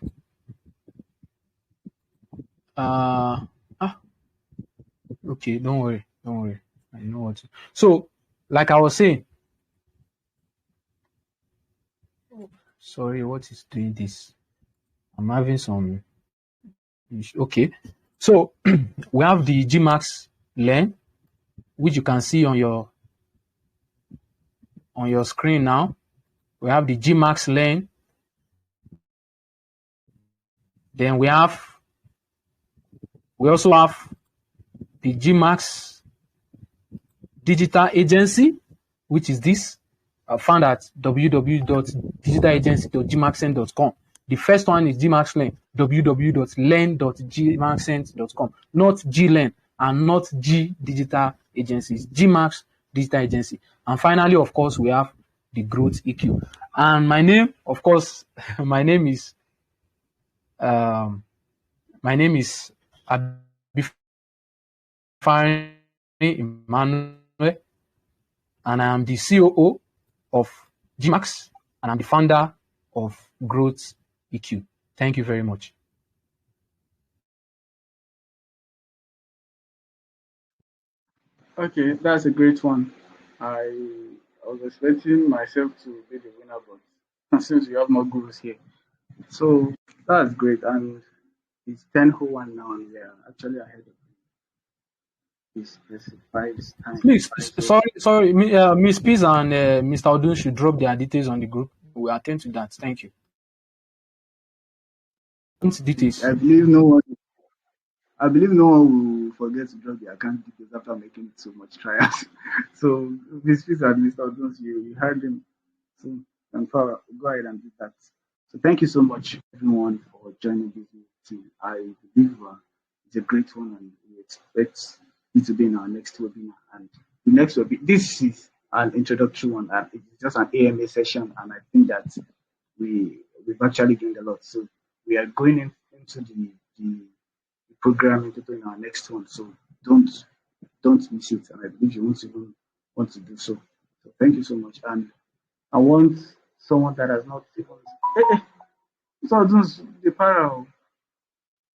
okay, don't worry. I know what to, so like I was saying, sorry, what is doing this? I'm having some issue. Okay, so we have the GMAX Learn, which you can see on your screen now. We have the GMAX Learn. Then we also have the GMAX Digital Agency, which is this, found at www.digitalagency.gmaxent.com. The first one is GMAX Learn, www.learn.gmaxent.com, not GLearn and not G Digital Agencies, GMAX Digital Agency. And finally, of course, we have the Growth EQ. And my name, of course, my name is Abifari Emmanuel, and I am the COO of GMAX, and I'm the founder of Growth EQ. Thank you very much. Okay, that's a great one. I was expecting myself to be the winner, but since we have more gurus here, so that's great. And it's 10:01 now, and we are actually ahead of the specified time. Please, So sorry, Miss Peace and Mr. Odun should drop their details on the group. We'll attend to that. Thank you. Details. I believe no one will forget to drop the account details after making so much trials. So this piece and Mr. Jones, you heard him. So go ahead and do that. So thank you so much everyone for joining this meeting. I believe it's a great one, and we expect it to be in our next webinar. And the next webinar, this is an introductory one, and it's just an AMA session, and I think that we've actually gained a lot. So we are going into the program into our next one. So don't miss it. And I believe you won't even want to do so. So thank you so much. And I want someone that has not even so those the para.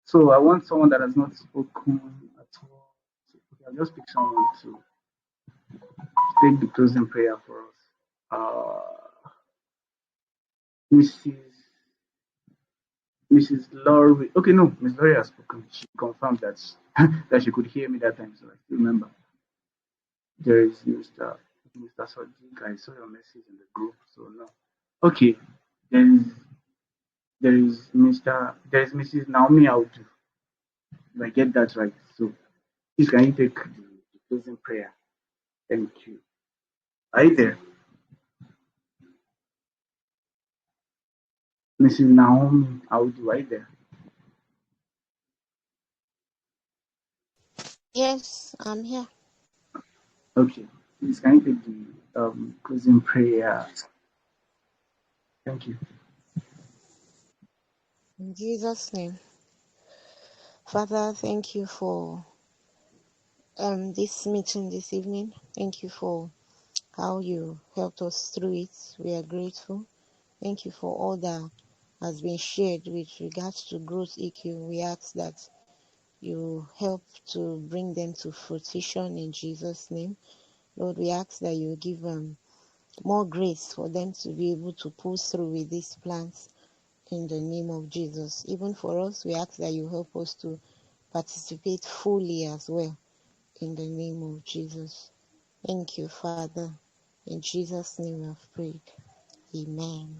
So I want someone that has not spoken at all. So I'll just pick someone to take the closing prayer for us. Mrs. Laurie. Okay, no, Miss Laurie has spoken. She confirmed that that she could hear me that time, so I still remember. There is Mr. Sadiq. I saw your message in the group, so no. Okay, then there is Mrs. Naomi Audu. If I get that right. So please can you take the closing prayer? Thank you. Are you there? Mrs. Naomi Audu, are you there? Yes, I'm here. Okay. Please can you take the closing prayer? Thank you. In Jesus' name. Father, thank you for this meeting this evening. Thank you for how you helped us through it. We are grateful. Thank you for all that has been shared with regards to growth EQ. We ask that you help to bring them to fruition in Jesus' name. Lord, we ask that you give more grace for them to be able to pull through with these plans in the name of Jesus. Even for us, we ask that you help us to participate fully as well in the name of Jesus. Thank you, Father. In Jesus' name I've prayed. Amen.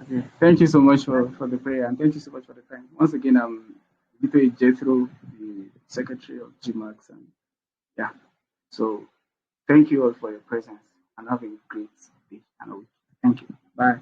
Okay. Thank you so much for the prayer and thank you so much for the time. Once again, I'm Dito Jethro, the Secretary of GMAX, and yeah. So thank you all for your presence and have a great day and a week. Thank you. Bye.